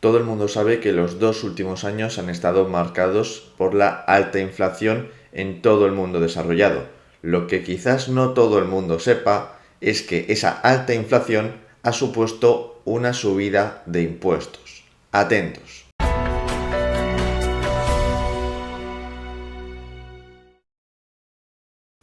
Todo el mundo sabe que los 2 últimos años han estado marcados por la alta inflación en todo el mundo desarrollado. Lo que quizás no todo el mundo sepa es que esa alta inflación ha supuesto una subida de impuestos. Atentos.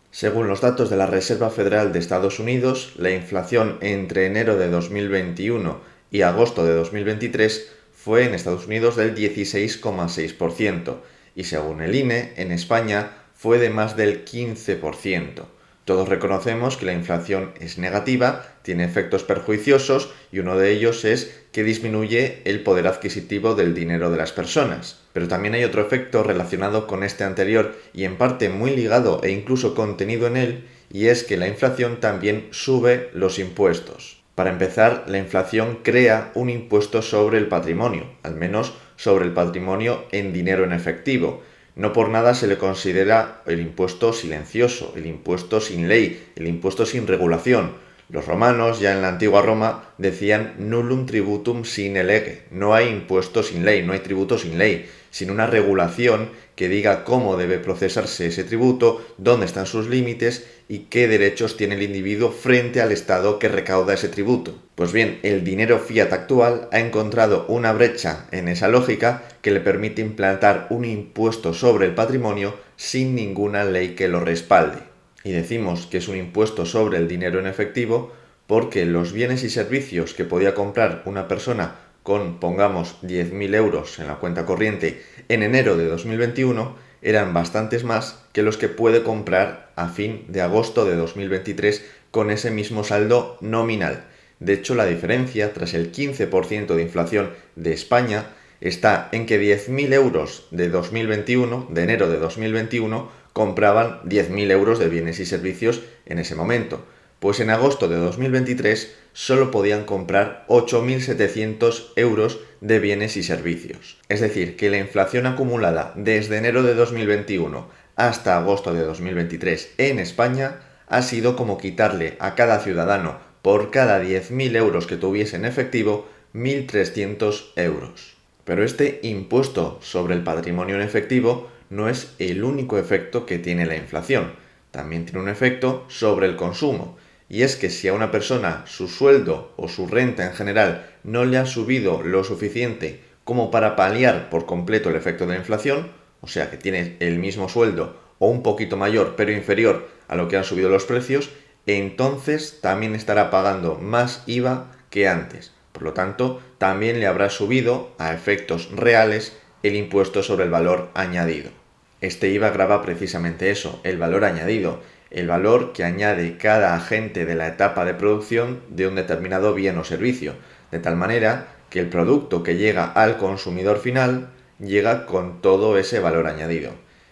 Según los datos de la Reserva Federal de Estados Unidos, la inflación entre enero de 2021 y agosto de 2023 fue en Estados Unidos del 16,6% y según el INE, en España fue de más del 15%. Todos reconocemos que la inflación es negativa, tiene efectos perjuiciosos y uno de ellos es que disminuye el poder adquisitivo del dinero de las personas. Pero también hay otro efecto relacionado con este anterior y en parte muy ligado e incluso contenido en él, y es que la inflación también sube los impuestos. Para empezar, la inflación crea un impuesto sobre el patrimonio, al menos sobre el patrimonio en dinero en efectivo. No por nada se le considera el impuesto silencioso, el impuesto sin ley, el impuesto sin regulación. Los romanos, ya en la antigua Roma, decían nullum tributum sine lege. No hay impuesto sin ley, no hay tributo sin ley, sin una regulación que diga cómo debe procesarse ese tributo, dónde están sus límites y qué derechos tiene el individuo frente al Estado que recauda ese tributo. Pues bien, el dinero fiat actual ha encontrado una brecha en esa lógica que le permite implantar un impuesto sobre el patrimonio sin ninguna ley que lo respalde. Y decimos que es un impuesto sobre el dinero en efectivo porque los bienes y servicios que podía comprar una persona con, pongamos, 10.000 euros en la cuenta corriente en enero de 2021 eran bastantes más que los que puede comprar a fin de agosto de 2023 con ese mismo saldo nominal. De hecho, la diferencia, tras el 15% de inflación de España, está en que 10.000 euros de 2021, de enero de 2021, compraban 10.000 euros de bienes y servicios en ese momento. Pues en agosto de 2023 solo podían comprar 8.700 euros de bienes y servicios. Es decir, que la inflación acumulada desde enero de 2021 hasta agosto de 2023 en España ha sido como quitarle a cada ciudadano por cada 10.000 euros que tuviese en efectivo 1.300 euros. Pero este impuesto sobre el patrimonio en efectivo no es el único efecto que tiene la inflación. También tiene un efecto sobre el consumo. Y es que si a una persona su sueldo o su renta en general no le ha subido lo suficiente como para paliar por completo el efecto de la inflación, o sea que tiene el mismo sueldo o un poquito mayor pero inferior a lo que han subido los precios, entonces también estará pagando más IVA que antes. Por lo tanto, también le habrá subido a efectos reales el impuesto sobre el valor añadido. Este IVA grava precisamente eso, el valor añadido, el valor que añade cada agente de la etapa de producción de un determinado bien o servicio, de tal manera que el producto que llega al consumidor final llega con todo ese valor añadido.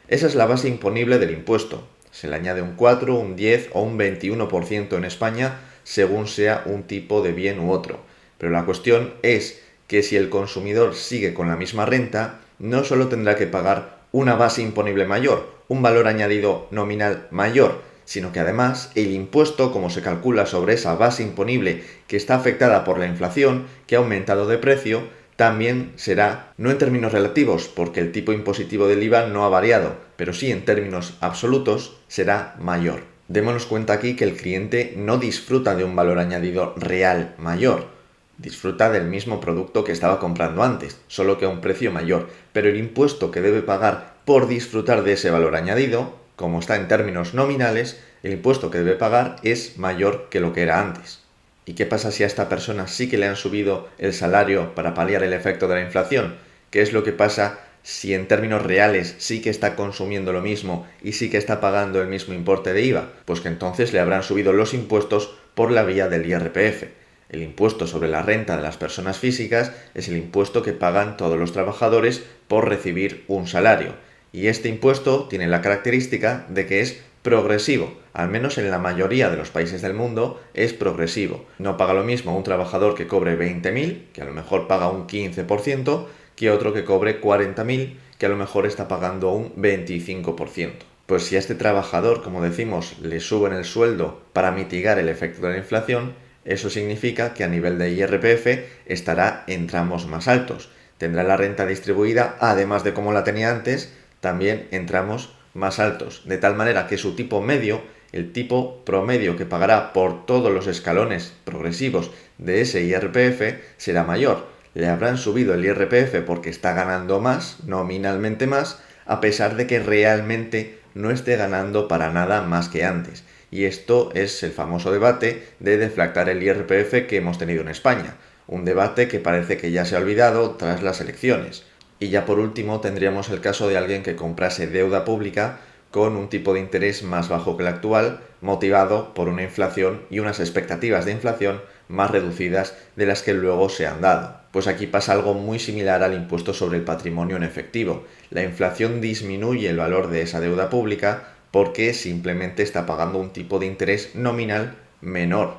Esa es la base imponible del impuesto. Se le añade un 4, un 10 o un 21% en España según sea un tipo de bien u otro. Pero la cuestión es que si el consumidor sigue con la misma renta, no solo tendrá que pagar una base imponible mayor, un valor añadido nominal mayor, sino que además el impuesto, como se calcula sobre esa base imponible que está afectada por la inflación, que ha aumentado de precio, también será, no en términos relativos, porque el tipo impositivo del IVA no ha variado, pero sí en términos absolutos, será mayor. Démonos cuenta aquí que el cliente no disfruta de un valor añadido real mayor, disfruta del mismo producto que estaba comprando antes, solo que a un precio mayor, pero el impuesto que debe pagar por disfrutar de ese valor añadido, como está en términos nominales, el impuesto que debe pagar es mayor que lo que era antes. ¿Y qué pasa si a esta persona sí que le han subido el salario para paliar el efecto de la inflación? ¿Qué es lo que pasa si en términos reales sí que está consumiendo lo mismo y sí que está pagando el mismo importe de IVA? Pues que entonces le habrán subido los impuestos por la vía del IRPF. El impuesto sobre la renta de las personas físicas es el impuesto que pagan todos los trabajadores por recibir un salario. Y este impuesto tiene la característica de que es progresivo, al menos en la mayoría de los países del mundo es progresivo. No paga lo mismo un trabajador que cobre 20.000, que a lo mejor paga un 15%, que otro que cobre 40.000, que a lo mejor está pagando un 25%. Pues si a este trabajador, como decimos, le suben el sueldo para mitigar el efecto de la inflación, Eso significa que a nivel de IRPF estará en tramos más altos. Tendrá la renta distribuida, además de como la tenía antes, también en tramos más altos, de tal manera que su tipo medio, el tipo promedio que pagará por todos los escalones progresivos de ese IRPF, será mayor. Le habrán subido el IRPF porque está ganando más, nominalmente más, a pesar de que realmente no esté ganando para nada más que antes. Y esto es el famoso debate de deflactar el IRPF que hemos tenido en España. Un debate que parece que ya se ha olvidado tras las elecciones. Y ya por último tendríamos el caso de alguien que comprase deuda pública con un tipo de interés más bajo que el actual, motivado por una inflación y unas expectativas de inflación más reducidas de las que luego se han dado. Pues aquí pasa algo muy similar al impuesto sobre el patrimonio en efectivo. La inflación disminuye el valor de esa deuda pública porque simplemente está pagando un tipo de interés nominal menor.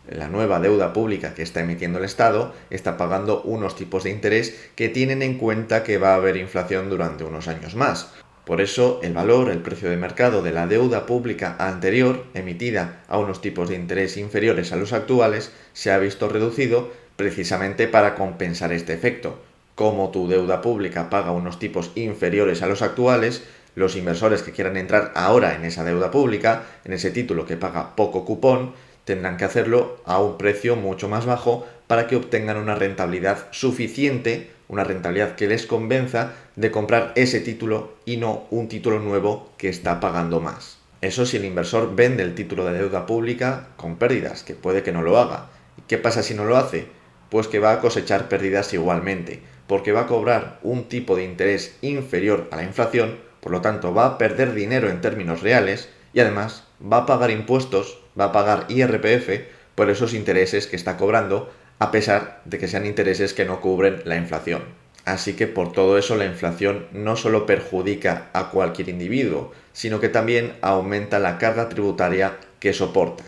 La nueva deuda pública que está emitiendo el Estado está pagando unos tipos de interés que tienen en cuenta que va a haber inflación durante unos años más. Por eso, el valor, el precio de mercado de la deuda pública anterior, emitida a unos tipos de interés inferiores a los actuales, se ha visto reducido precisamente para compensar este efecto. Como tu deuda pública paga unos tipos inferiores a los actuales, los inversores que quieran entrar ahora en esa deuda pública, en ese título que paga poco cupón, tendrán que hacerlo a un precio mucho más bajo para que obtengan una rentabilidad suficiente, una rentabilidad que les convenza de comprar ese título y no un título nuevo que está pagando más. Eso si el inversor vende el título de deuda pública con pérdidas, que puede que no lo haga. ¿Y qué pasa si no lo hace? Pues que va a cosechar pérdidas igualmente, porque va a cobrar un tipo de interés inferior a la inflación, por lo tanto va a perder dinero en términos reales y además va a pagar impuestos, va a pagar IRPF por esos intereses que está cobrando, a pesar de que sean intereses que no cubren la inflación. Así que por todo eso la inflación no solo perjudica a cualquier individuo, sino que también aumenta la carga tributaria que soporta.